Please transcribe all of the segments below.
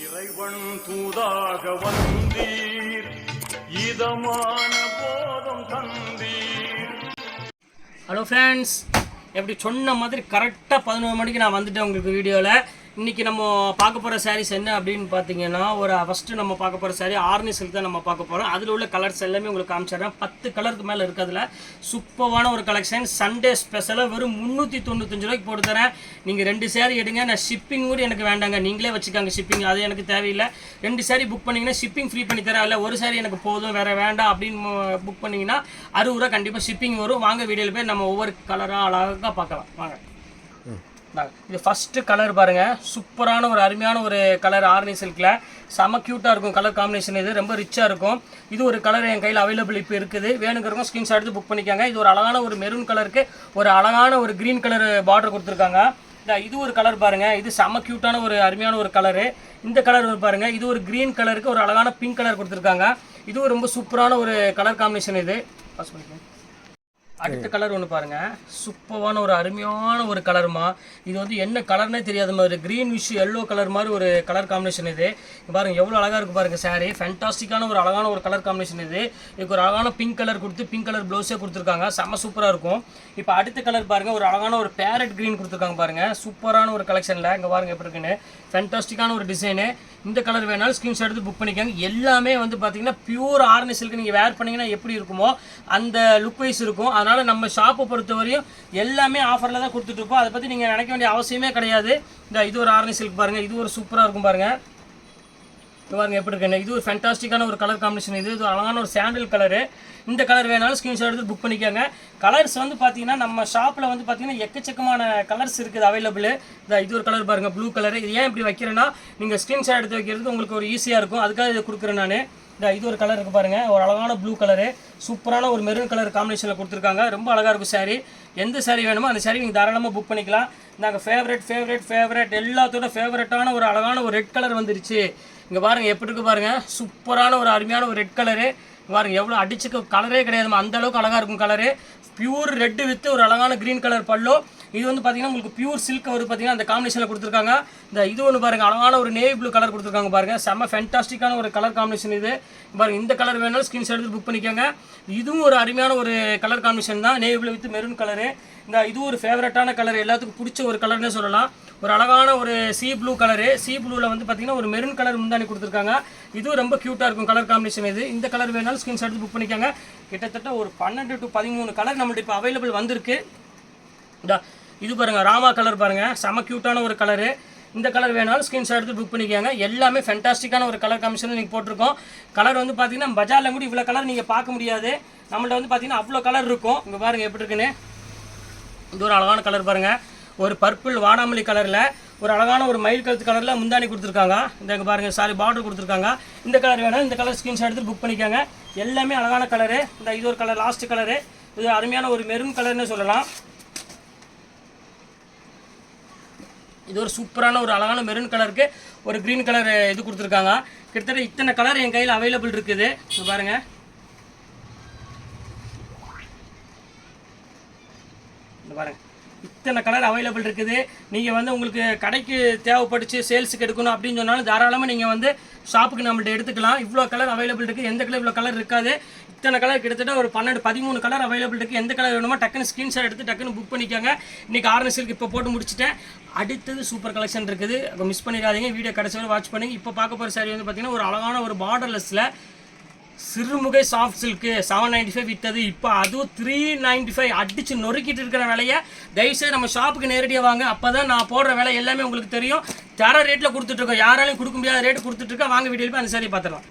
இறைவன் தூதாக வந்தீர், இதமான போதும் தந்தீர். ஹலோ ஃப்ரெண்ட்ஸ், எப்படி சொன்ன மாதிரி கரெக்டாக 11 மணிக்கு நான் வந்துட்டேன் உங்களுக்கு வீடியோவில். இன்றைக்கி நம்ம பார்க்க போகிற சாரீஸ் என்ன அப்படின்னு பார்த்தீங்கன்னா, ஃபஸ்ட்டு நம்ம பார்க்க போகிற சாரீ ஆர்னி சில்க் தான் நம்ம பார்க்க போகிறோம். அதில் உள்ள கலர்ஸ் எல்லாமே உங்களுக்கு காமிச்சிடுறேன். 10 கலருக்கு மேலே இருக்கிறதுல சூப்பரான ஒரு கலெக்ஷன். சண்டே ஸ்பெஷலாக வெறும் 395 ரூபாய்க்கு போட்டு தரேன். நீங்கள் 2 சாரீ எடுங்க. நான் ஷிப்பிங் கூட எனக்கு வேண்டாங்க, நீங்களே வச்சுக்காங்க ஷிப்பிங், அது எனக்கு தேவையில்லை. 2 சாரீ புக் பண்ணிங்கன்னா ஷிப்பிங் ஃப்ரீ பண்ணி தரேன். இல்லை ஒரு சாரீ எனக்கு போதும் வேறு வேண்டாம் அப்படின்னு புக் பண்ணிங்கன்னா 60 ரூபா கண்டிப்பாக ஷிப்பிங் வரும். வாங்க வீடியோவில் போய் நம்ம ஒவ்வொரு கலராக அழகாக பார்க்கலாம். வாங்க. இது ஃபஸ்ட்டு கலர் பாருங்கள், சூப்பரான ஒரு அருமையான ஒரு கலர். ஆர்னி சில்கில் செம க்யூட்டாக இருக்கும் கலர் காம்பினேஷன். இது ரொம்ப ரிச்சாக இருக்கும். இது ஒரு கலர் என் கையில் அவைலபிள் இப்போ இருக்குது. வேணுங்கிறவங்க ஸ்க்ரீன்ஷாட் எடுத்து புக் பண்ணிக்காங்க. இது ஒரு அழகான ஒரு மெரூன் கலருக்கு ஒரு அழகான ஒரு க்ரீன் கலர் பார்டர் கொடுத்துருக்காங்க. இது ஒரு கலர் பாருங்கள், இது செம க்யூட்டான ஒரு அருமையான ஒரு கலரு. இந்த கலர் பாருங்கள், இது ஒரு க்ரீன் கலருக்கு ஒரு அழகான பிங்க் கலர் கொடுத்துருக்காங்க. இதுவும் ரொம்ப சூப்பரான ஒரு கலர் காம்பினேஷன். இது பாஸ் பண்ணிக்கோங்க. அடுத்த கலர் ஒன்று பாருங்கள், சூப்பரான ஒரு அருமையான ஒரு கலருமா. இது வந்து என்ன கலர்னே தெரியாத மாதிரி க்ரீன் விஷ் எல்லோ கலர் மாதிரி ஒரு கலர் காம்பினேஷன். இது பாருங்கள் எவ்வளோ அழகாக இருக்குது பாருங்கள் சாரீ. ஃபேண்டாஸ்டிக்கான ஒரு அழகான ஒரு கலர் காம்பினேஷன். இதுக்கு ஒரு அழகான பிங்க் கலர் கொடுத்து பிங்க் கலர் ப்ளவுஸே கொடுத்துருக்காங்க. செம்ம சூப்பராக இருக்கும். இப்போ அடுத்த கலர் பாருங்கள், ஒரு அழகான ஒரு பேரட் க்ரீன் கொடுத்துருக்காங்க பாருங்கள். சூப்பரான ஒரு கலெக்ஷனில் இங்கே பாருங்கள் எப்படி இருக்குன்னு. ஃபேண்டாஸ்டிக்கான ஒரு டிசைனு. இந்த கலர் வேணாலும் ஸ்க்ரீன்ஷாட் எடுத்து புக் பண்ணிக்காங்க. எல்லாமே வந்து பார்த்தீங்கன்னா பியூர் ஆர்னி சில்க். நீங்கள் வேர் பண்ணிங்கன்னா எப்படி இருக்குமோ அந்த லுக் வைஸ் இருக்கும். அதனால் நம்ம ஷாப்பை பொறுத்தவரையும் எல்லாமே ஆஃபரில் தான் கொடுத்துட்ருப்போம். அதை பற்றி நீங்கள் நினைக்க வேண்டிய அவசியமே கிடையாது. இது ஒரு ஆர்னி சில்க் பாருங்கள், இது ஒரு சூப்பராக இருக்கும் பாருங்கள். இது பாருங்கள் எப்படி இருக்குன்னு. இது ஒரு ஃபேண்டாஸ்டிக்கான ஒரு கலர் காம்பினேஷன். இது அழகான ஒரு சாண்டில் கலரு. இந்த கலர் வேணாலும் ஸ்க்ரீன்ஷாட் எடுத்து புக் பண்ணிக்கோங்க. கலர்ஸ் வந்து பார்த்தீங்கன்னா நம்ம ஷாப்பில் வந்து பார்த்தீங்கன்னா எக்கச்சக்கமான கலர்ஸ் இருக்குது அவைலபிள். இது ஒரு கலர் பாருங்கள், ப்ளூ கலர். இது ஏன் இப்படி வைக்கிறேன்னா நீங்கள் ஸ்க்ரீன்ஷாட் எடுத்து வைக்கிறதுக்கு உங்களுக்கு ஒரு ஈஸியாக இருக்கும், அதுக்காக இதை கொடுக்குறேன் நான். இது ஒரு கலர் இருக்குது பாருங்கள், ஒரு அழகான ப்ளூ கலரு. சூப்பரான ஒரு மெரூன் கலர் காம்பினேஷனில் கொடுத்துருக்காங்க. ரொம்ப அழகாக இருக்கும் சாரீ. எந்த சாரீ வேணுமோ அந்த சாரீ நீங்கள் தாராளமாக புக் பண்ணிக்கலாம். நாங்கள் ஃபேவரட் எல்லாத்தோட ஃபேவரட்டான ஒரு அழகான ஒரு ரெட் கலர் வந்துருச்சு. இங்கே பாருங்கள் எப்படி இருக்குது பாருங்கள், சூப்பரான ஒரு அருமையான ஒரு ரெட் கலரு. பாருங்கள் எவ்வளோ அடிச்சுக்க கலரே கிடையாதுமா, அந்தளவுக்கு அழகாக இருக்கும் கலரு. பியூர் ரெட்டு வித்து ஒரு அழகான க்ரீன் கலர் பல்லோ. இது வந்து பார்த்தீங்கன்னா உங்களுக்கு பியூர் சில்க் ஒரு பார்த்தீங்கன்னா அந்த காம்பினேஷனில் கொடுத்துருக்காங்க. இது ஒன்று பாருங்கள், அழகான ஒரு நேவி ப்ளூ கலர் கொடுத்துருக்காங்க பாருங்கள். செம்ம ஃபேண்டாஸ்டிக்கான ஒரு கலர் காம்பினேஷன். இது பாருங்கள், இந்த கலர் வேணாலும் ஸ்க்ரீன்ஷாட் எடுத்து புக் பண்ணிக்கோங்க. இதுவும் ஒரு அருமையான ஒரு கலர் காம்பினேஷன் தான், navy blue with maroon colour. இது ஒரு ஃபேவரட்டான கலர், எல்லாத்துக்கும் பிடிச்ச ஒரு கலர்னே சொல்லலாம். ஒரு அழகான ஒரு சி ப்ளூ கலரு. சி ப்ளூவில் வந்து பார்த்தீங்கன்னா ஒரு மெரூன் கலர் முந்தானி கொடுத்துருக்காங்க. இதுவும் ரொம்ப க்யூட்டாக இருக்கும் கலர் காம்பினேஷன். இந்த கலர் வேணாலும் ஸ்க்ரீன்ஷாட் எடுத்து புக் பண்ணிக்கோங்க. கிட்டத்தட்ட ஒரு 12 to 13 கலர் நம்மள்ட்ட இப்போ அவைலபிள் வந்திருக்கு. இது பாருங்கள், ராமா கலர் பாருங்கள், செம க்யூட்டான ஒரு கலரு. இந்த கலர் வேணாலும் ஸ்க்ரீன்ஷாட் எடுத்து புக் பண்ணிக்கோங்க. எல்லாமே ஃபேண்டாஸ்டிக்கான ஒரு கலர் காம்பினேஷன் நீங்கள் போட்டிருக்கோம். கலர் வந்து பார்த்தீங்கன்னா பஜாரில் கூட இவ்வளோ கலர் நீங்கள் பார்க்க முடியாது. நம்மள்ட்ட வந்து பார்த்தீங்கன்னா அவ்வளோ கலர் இருக்கும். இங்கே பாருங்கள் எப்படி இருக்குன்னு. இது ஒரு அழகான கலர் பாருங்கள், ஒரு பர்பிள் வாடாமல்லி கலரில் ஒரு அழகான ஒரு மயில் கழுத்து கலரில் முந்தானி கொடுத்துருக்காங்க. இங்கே பாருங்கள் சாரி பார்டர் கொடுத்துருக்காங்க. இந்த கலர் வேணாலும் இந்த கலர் ஸ்க்ரீன்ஷாட் எடுத்து புக் பண்ணிக்கோங்க. எல்லாமே அழகான கலரு. இது ஒரு கலர் லாஸ்ட் கலரு. இது அருமையான ஒரு மெரூன் கலர்னு சொல்லலாம். இது ஒரு சூப்பரான ஒரு அழகான மெரூன் கலருக்கு ஒரு க்ரீன் கலர் இது கொடுத்துருக்காங்க. கிட்டத்தட்ட இத்தனை கலர் என் கையில் அவைலபிள் இருக்குது. இது பாருங்கள், இந்த பாருங்கள் இத்தனை கலர் அவைலபிள் இருக்குது. நீங்கள் வந்து உங்களுக்கு கடைக்கு தேவைப்பட்டுச்சு சேல்ஸுக்கு எடுக்கணும் அப்படின்னு சொன்னாலும் தாராளமாக நீங்கள் வந்து ஷாப்புக்கு நம்மள்ட்ட எடுத்துக்கலாம். இவ்வளோ கலர் அவைலபிள் இருக்குது. எந்த கலர் இவ்வளோ கலர் இருக்காது. இத்தனை கலர் கிட்டத்தட்ட ஒரு 12-13 கலர் அவைலபிள் இருக்குது. எந்த கலர் வேணுமோ டக்குன்னு ஸ்க்ரீன்ஷாட் எடுத்து டக்குன்னு புக் பண்ணிக்கோங்க. இன்றைக்கி ஆர்னி சில்க் இப்போ போட்டு முடிச்சுட்டேன். அடுத்தது சூப்பர் கலெக்ஷன் இருக்குது, மிஸ் பண்ணிடாதீங்க. வீடியோ கடைசி வரை வாட்ச் பண்ணுங்கள். இப்போ பார்க்க போகிற சாரி வந்து பார்த்தீங்கன்னா ஒரு அழகான ஒரு பார்டர்லெஸில் சிறுமுகை சாஃப்ட் சில்க்கு 795 விற்றது. இப்போ அதுவும் 395 அடித்து நொறுக்கிட்டு இருக்கிற விலையை தயவுசெய்து நம்ம ஷாப்புக்கு நேரடியாக வாங்க. அப்போ தான் நான் போடுற விலை எல்லாமே உங்களுக்கு தெரியும். தர ரேட்டில் கொடுத்துட்ருக்கோம், யாராலையும் கொடுக்க முடியாத ரேட்டு கொடுத்துட்ருக்கேன். வாங்க வீடியோவில் போய் அந்த சாரியை பார்த்துடலாம்.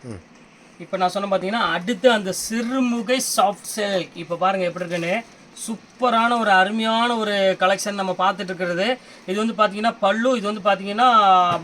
இப்போ நான் சொன்ன பார்த்தீங்கன்னா அடுத்து அந்த சிறுமுகை சாஃப்ட் சில்க். இப்போ பாருங்கள் எப்படி இருக்குன்னு. சூப்பரான ஒரு அருமையான ஒரு கலெக்ஷன் நம்ம பார்த்துட்டு இருக்கிறது. இது வந்து பார்த்தீங்கன்னா பல்லு, இது வந்து பார்த்தீங்கன்னா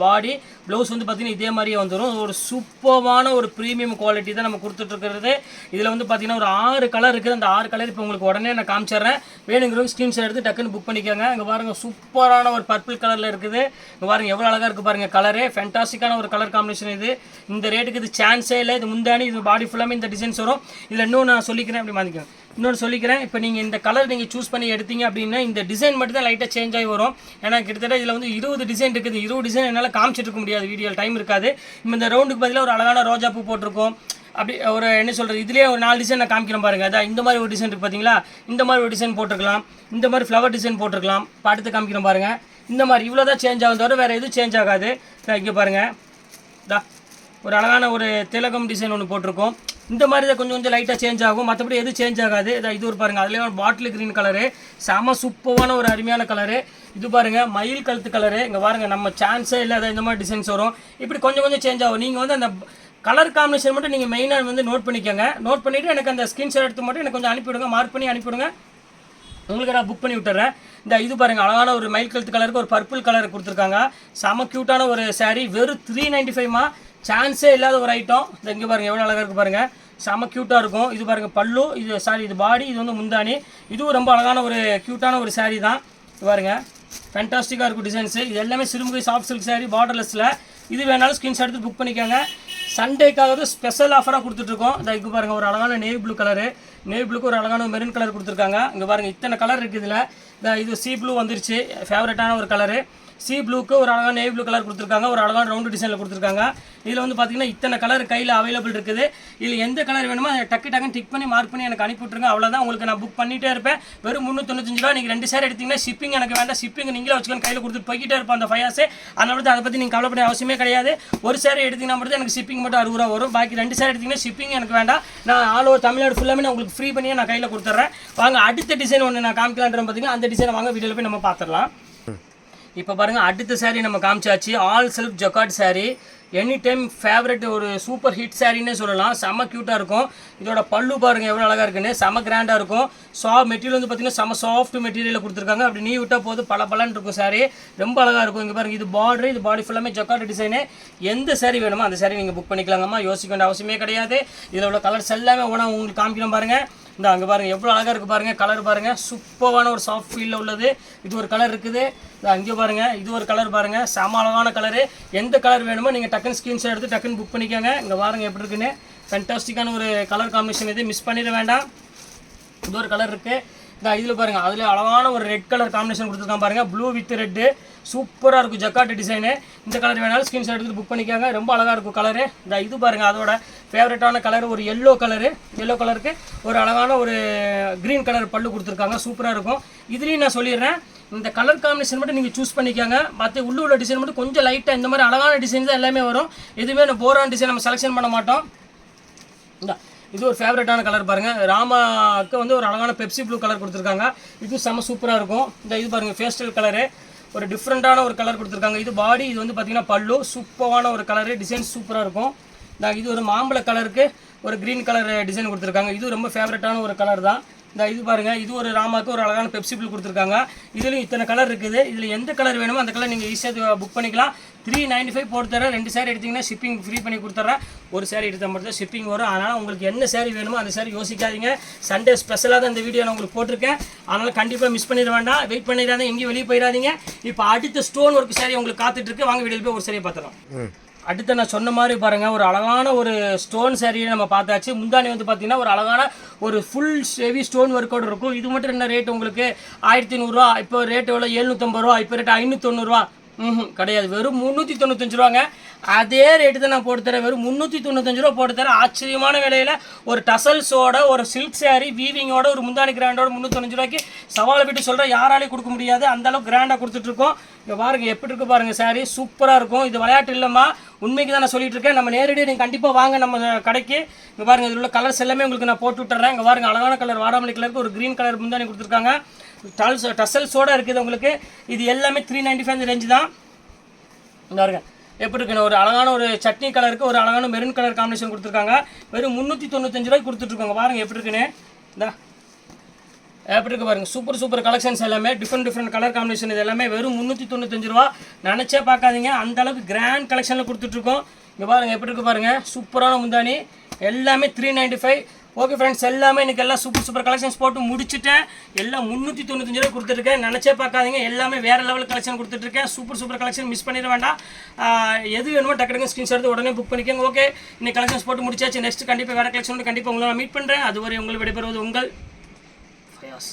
பாடி, ப்ளவுஸ் வந்து பார்த்தீங்கன்னா இதே மாதிரியே வந்துடும். ஒரு சூப்பரான ஒரு ப்ரீமியம் குவாலிட்டி தான் நம்ம கொடுத்துட்ருக்கிறது. இதில் வந்து பார்த்தீங்கன்னா ஒரு 6 கலர் இருக்குது. அந்த 6 கலர் இப்போ உங்களுக்கு உடனே நான் காமிச்சிடுறேன். வேணுங்கிறவங்க ஸ்க்ரீன்ஷாட் எடுத்து டக்குன்னு புக் பண்ணிக்கோங்க. இங்கே பாருங்கள் சூப்பரான ஒரு பர்பிள் கலரில் இருக்குது. இங்கே பாருங்கள் எவ்வளோ அழகாக இருக்குது பாருங்கள் கலரு. ஃபேண்டாஸ்டிக்கான ஒரு கலர் காம்பினேஷன். இது இந்த ரேட்டுக்கு இது சான்ஸே இல்லை. இது முந்தானி, இது பாடி ஃபுல்லாமே இந்த டிசைன்ஸ் வரும். இதில் இன்னும் நான் சொல்லிக்கிறேன், அப்படி மாற்றிக்கிறேன். இன்னொன்று சொல்லிக்கிறேன், இப்போ நீங்கள் இந்த கலர் நீங்கள் நீங்கள் சூஸ் பண்ணி எடுத்தீங்க அப்படின்னா இந்த டிசைன் மட்டும் தான் லைட்டாக சேஞ்ச் ஆகி வரும். ஏன்னா கிட்டத்தட்ட இதில் வந்து 20 டிசைன் இருக்குது. 20 டிசைன் என்னால் காமிச்சிட்டு இருக்க முடியாது, வீடியோ டைம் இருக்காது. நம்ம இந்த ரவுண்டுக்கு பதிலாக ஒரு அழகான ரோஜா பூ போட்டிருக்கோம். அப்படி ஒரு என்ன சொல்கிறது, இதுலேயே ஒரு 4 டிசைன் நான் காமிக்கிறேன் பாருங்கள். அதான் இந்த மாதிரி ஒரு டிசைன் இருக்குது பார்த்தீங்களா, இந்த மாதிரி ஒரு டிசைன் போட்டிருக்கலாம், இந்த மாதிரி ஃப்ளவர் டிசைன் போட்டிருக்கலாம். அடுத்து காமிக்கிறேன் பாருங்கள். இந்த மாதிரி இவ்வளோ தான் சேஞ்ச் ஆகும், தவிர வேறு எதுவும் சேஞ்ச் ஆகாது. இங்கே பாருங்கள், ஒரு அழகான ஒரு திலகம் டிசைன் ஒன்று போட்டிருக்கோம். இந்த மாதிரி தான் கொஞ்சம் கொஞ்சம் லைட்டாக சேஞ்ச் ஆகும், மற்றபடி எதுவும் சேஞ்ச் ஆகாது. இது ஒரு பாருங்கள், அதுலேயே ஒரு பாட்டில் க்ரீன் கலரு, செம சூப்பரான ஒரு அருமையான கலரு. இது பாருங்கள் மயில் கழுத்து கலரு. இங்கே பாருங்கள், நம்ம சான்ஸே இல்லாத இந்த மாதிரி டிசைன்ஸ் வரும். இப்படி கொஞ்சம் கொஞ்சம் சேஞ்ச் ஆகும். நீங்கள் வந்து அந்த கலர் காம்பினேஷன் மட்டும் நீங்கள் மெயினாக வந்து நோட் பண்ணிக்கோங்க. நோட் பண்ணிவிட்டு எனக்கு அந்த ஸ்க்ரீன்ஷாட் எடுத்து மட்டும் எனக்கு கொஞ்சம் அனுப்பிவிடுங்க, மார்க் பண்ணி அனுப்பிவிடுங்க, உங்களுக்கு நான் புக் பண்ணி விட்டுறேன். இது பாருங்கள், அழகான ஒரு மயில் கழுத்து கலருக்கு ஒரு பர்பிள் கலர் கொடுத்துருக்காங்க. செம க்யூட்டான ஒரு சாரீ. வெறும் 395மா, சான்ஸே இல்லாத ஒரு ஐட்டம். இங்கே பாருங்கள் எவ்வளோ அழகாக இருக்குது பாருங்கள், செம க்யூட்டாக இருக்கும். இது பாருங்கள் பல்லு, இது பாடி, இது வந்து முந்தானி. இதுவும் ரொம்ப அழகான ஒரு க்யூட்டான ஒரு சாரீ தான். இது பாருங்கள் ஃபேன்டாஸ்டிக்காக இருக்கும் டிசைன்ஸு. இது எல்லாமே சிறுமுகை சாஃப்ட் சில்க் சாரீ, பார்டர்லெஸில். இது வேணாலும் ஸ்க்ரீன்ஷாட் எடுத்து புக் பண்ணிக்கோங்க. சண்டேக்காக ஸ்பெஷல் ஆஃபராக கொடுத்துட்ருக்கோம். இங்கே பாருங்கள் ஒரு அழகான நேவி ப்ளூ கலரு, நேவி ப்ளூக்கு ஒரு அழகான மெரூன் கலர் கொடுத்துருக்காங்க. இங்கே பாருங்கள் இத்தனை கலர் இருக்குது இதில். இது சி ப்ளூ வந்துருச்சு, ஃபேவரட்டான ஒரு கலரு. சி ப்ளூக்கு ஒரு அழகான நேவி ப்ளூ கலர் கொடுத்துருக்காங்க, ஒரு அழகான ரவுண்டு டிசைனில் கொடுத்துருக்காங்க. இதில் வந்து பார்த்தீங்கன்னா இத்தனை கலர் கையில் அவைலபிள் இருக்குது. இதில் எந்த கலர் வேணுமோ அதை டக்குன்னு டிக் பண்ணி மார்க் பண்ணி எனக்கு அனுப்பிவிட்ருங்க. அவ்வளோதான், உங்களுக்கு நான் புக் பண்ணிகிட்டே இருப்பேன். வெறும் 395 ரூபா. நீங்கள் 2 சேர் எடுத்திங்கன்னா ஷிப்பிங் எனக்கு வேண்டாம், ஷிப்பிங் நீங்களே வச்சுக்கணும், கையில் கொடுத்துட்டு போய்கிட்டே இருப்போம் அந்த 5 hours. அதனால தான் அதை பற்றி நீங்கள் கவலைப்பட அவசியமே கிடையாது. ஒரு சேர் எடுத்திங்கன்னா மட்டும் எனக்கு ஷிப்பிங் மட்டும் 60 ரூபா வரும். பாக்கி 2 சேர் எடுத்திங்கன்னா ஷிப்பிங் எனக்கு வேண்டாம். நான் ஆல் ஓவர் தமிழ்நாடு ஃபுல்லாமே நான் உங்களுக்கு ஃப்ரீ பண்ணியே நான் கையில் கொடுத்துட்றேன். வாங்க அடுத்த டிசைன் ஒன்று நான் காமிக்கலான்றேன் பார்த்தீங்கன்னா, அந்த டிசைனை வாங்க வீடியோவில் போய் நம்ம பார்த்துடலாம். இப்போ பாருங்கள், அடுத்த சாரீ நம்ம காமிச்சாச்சு. All self jacquard sari, any time favourite, ஒரு சூப்பர் ஹிட் சாரின்னே சொல்லலாம். செம்ம க்யூட்டாக இருக்கும். இதோட பல்லு பாருங்கள் எவ்வளோ அழகாக இருக்குன்னு, செம்ம கிராண்டாக இருக்கும். மெட்டீரியல் வந்து பார்த்தீங்கன்னா செம்ம சாஃப்ட் மெட்டீரியலில் கொடுத்துருக்காங்க. அப்படி நீ விட்டால் போது பலன்னு இருக்கும் சாரீ, ரொம்ப அழகாக இருக்கும். இங்கே பாருங்கள், இது பார்டர், இது பாடி ஃபுல்லாமே ஜக்கார்ட் டிசைனு. எந்த சாரீ வேணுமோ அந்த சாரீ நீங்கள் புக் பண்ணிக்கலாங்கம்மா, யோசிக்க வேண்டிய அவசியமே கிடையாது. இதில் உள்ள கலர்ஸ் எல்லாமே ஒன்றா உங்களுக்கு காமிக்கணும் பாருங்கள். அங்கே பாருங்கள் எவ்வளோ அழகாக இருக்குது பாருங்கள், கலர் பாருங்கள், சூப்பரான ஒரு சாஃப்ட் ஃபீலில் உள்ளது. இது ஒரு கலர் இருக்குது. அங்கே பாருங்கள், இது ஒரு கலர் பாருங்கள், செம அழகான கலரு. எந்த கலர் வேணுமோ நீங்கள் டக்குன்னு ஸ்க்ரீன்ஷாட் எடுத்து டக்குன்னு புக் பண்ணிக்கோங்க. இங்கே பாருங்கள் எப்படி இருக்குன்னு, ஃபேன்டாஸ்டிக்கான ஒரு கலர் காம்பினேஷன். இது மிஸ் பண்ணிட வேண்டாம். இது ஒரு கலர் இருக்குது. இதில் பாருங்கள், அதில் அழகான ஒரு ரெட் கலர் காம்பினேஷன் கொடுத்துருக்கான் பாருங்கள், ப்ளூ வித் ரெட்டு, சூப்பராக இருக்கும் ஜக்கார்ட் டிசைனு. இந்த கலர் வேணாலும் ஸ்க்ரீன்ஷாட் எடுத்து புக் பண்ணிக்காங்க, ரொம்ப அழகாக இருக்கும் கலரு. இது பாருங்கள், அதோட ஃபேவரட்டான கலர் ஒரு எல்லோ கலரு. எல்லோ கலருக்கு ஒரு அழகான ஒரு க்ரீன் கலர் பல்லு கொடுத்துருக்காங்க, சூப்பராக இருக்கும். இதுலேயும் நான் சொல்லிடுறேன், இந்த கலர் காம்பினேஷன் மட்டும் நீங்கள் சூஸ் பண்ணிக்காங்க. மற்ற உள்ள டிசைன் மட்டும் கொஞ்சம் லைட்டாக இந்த மாதிரி அழகான டிசைன் தான் எல்லாமே வரும். எதுவுமே நம்ம போரான டிசைன் நம்ம செலெக்ஷன் பண்ண மாட்டோம். இது ஒரு ஃபேவரட்டான கலர் பாருங்கள், ராமாவுக்கு வந்து ஒரு அழகான பெப்சி ப்ளூ கலர் கொடுத்துருக்காங்க. இது செம்ம சூப்பராக இருக்கும். இது பாருங்கள் பேஸ்டல் கலரு, ஒரு டிஃப்ரெண்ட்டான ஒரு கலர் கொடுத்துருக்காங்க. இது பாடி, இது வந்து பார்த்திங்கன்னா பல்லு, சூப்பரான ஒரு கலரு, டிசைன் சூப்பராக இருக்கும். இது ஒரு மாம்பழ கலருக்கு ஒரு க்ரீன் கலர் டிசைன் கொடுத்துருக்காங்க. இது ரொம்ப ஃபேவரட்டான ஒரு கலர் தான். இது பாருங்கள், இது ஒரு ராமாவுக்கு ஒரு அழகான பெப்சி ப்ளூ கொடுத்துருக்காங்க. இதுலேயும் இத்தனை கலர் இருக்குது. இதில் எந்த கலர் வேணுமோ அந்த கலர் நீங்கள் ஈஸியாக புக் பண்ணிக்கலாம். 395 போட்டு தரேன். 2 சேரீ எடுத்திங்கன்னா ஷிப்பிங் ஃப்ரீ பண்ணி கொடுத்துட்றேன். ஒரு சேரீ எடுத்தால் மட்டும் தான் ஷிப்பிங் வரும். அதனால் உங்களுக்கு என்ன சேரீ வேணுமோ அந்த சேரீ யோசிக்காதீங்க. சண்டே ஸ்பெஷலாக தான் இந்த வீடியோ நான் உங்களுக்கு போட்டிருக்கேன். அதனால் கண்டிப்பாக மிஸ் பண்ணிட வேண்டாம், வெயிட் பண்ணிடாதீங்க, எங்கேயும் வெளியே போயிடாதீங்க. இப்போ அடுத்த ஸ்டோன் ஒர்க் சேரீ உங்களுக்கு காத்துட்ருக்கு. வாங்க வீடியோவில் போய் ஒரு சேரீயை பார்த்துக்கலாம். அடுத்து நான் சொன்ன மாதிரி பாருங்கள், ஒரு அழகான ஒரு ஸ்டோன் சாரியை நம்ம பார்த்தாச்சு. முந்தானி வந்து பார்த்தீங்கன்னா ஒரு அழகான ஒரு ஃபுல் ஹெவி ஸ்டோன் ஒர்க்கோடு இருக்கும். இது மட்டும் என்ன ரேட் உங்களுக்கு 1500 ரூபா. இப்போ ரேட் எவ்வளோ 750 ரூபா, இப்போ ரேட் 590 ரூபா கிடையாது, வெறும் 395 ரூபாங்க. அதே ரேட்டு தான் நான் போட்டு தரேன், வெறும் 395 ரூபா போட்டு தரேன். ஆச்சரியமான விலையில் ஒரு டசல்ஸோட ஒரு சில்க் சாரீ வீவிங்கோட ஒரு முந்தானி கிராண்டோட 395 ரூபாய்க்கு சவாலை விட்டு சொல்கிறேன், யாராலையும் கொடுக்க முடியாது, அந்தளவுக்கு கிராண்டாக கொடுத்துட்ருக்கோம். இங்கே பாருங்கள் எப்படி இருக்குது பாருங்கள், சாரீ சூப்பராக இருக்கும். இது விளையாட்டு இல்லைம்மா, உண்மைக்கு தான் நான் சொல்லிட்டு இருக்கேன். நம்ம நேரடியாக நீங்கள் கண்டிப்பாக வாங்க நம்ம கடைக்கு. இங்கே பாருங்கள், இதில் உள்ள கலர்ஸ் எல்லாமே உங்களுக்கு நான் போட்டு விட்டுறேன். இங்கே பாருங்கள், அழகான கலர் வாடாமல்லி கலருக்கு ஒரு க்ரீன் கலர் முந்தானி கொடுத்துருக்காங்க. டசல்ஸோடு இருக்குது உங்களுக்கு. இது எல்லாமே 395 ரேஞ்சு தான். இந்த பாருங்க எப்படி இருக்குன்னு, ஒரு அழகான ஒரு சட்னி கலருக்கு ஒரு அழகான மெரூன் கலர் காம்பினேஷன் கொடுத்துருக்காங்க. வெறும் 395 ரூபாய்க்கு கொடுத்துட்ருக்காங்க. பாருங்கள் எப்படி இருக்குன்னு, இந்த எப்படி இருக்குது பாருங்கள், சூப்பர் கலெக்ஷன்ஸ் எல்லாமே டிஃப்ரெண்ட் கலர் காம்பினேஷன். இது எல்லாமே வெறும் 395 ரூபா. நினச்சே பார்க்காதீங்க, அந்தளவுக்கு கிராண்ட் கலெக்ஷனில் கொடுத்துட்ருக்கோம். இங்கே பாருங்கள் எப்படி இருக்குது பாருங்கள், சூப்பரான முந்தானி, எல்லாமே 395. ஓகே ஃப்ரெண்ட்ஸ், எல்லாமே இன்றைக்கி எல்லாம் சூப்பர் கலெக்ஷன்ஸ் போட்டு முடிச்சுட்டேன். எல்லாம் 395 ரூபா கொடுத்துருக்கேன். நினச்சே பார்க்காதீங்க, எல்லாமே வேறு லெவல் கலெக்ஷன் கொடுத்துட்ருக்கேன். சூப்பர் கலெக்ஷன் மிஸ் பண்ணிட வேண்டாம். எது வேணுமோ டக்குனு ஸ்க்ரீன்ஷாட் எடுத்து உடனே புக் பண்ணிக்கோங்க. ஓகே, இன்னைக்கு கலெக்ஷன்ஸ் போட்டு முடிச்சாச்சு. நெக்ஸ்ட் கண்டிப்பாக வேறு கலெக்ஷன் கண்டிப்பாக உங்களை நான் மீட் பண்ணுறேன். அதுவரை உங்களை விடைபெறுவது உங்கள் ஃபயாஸ்.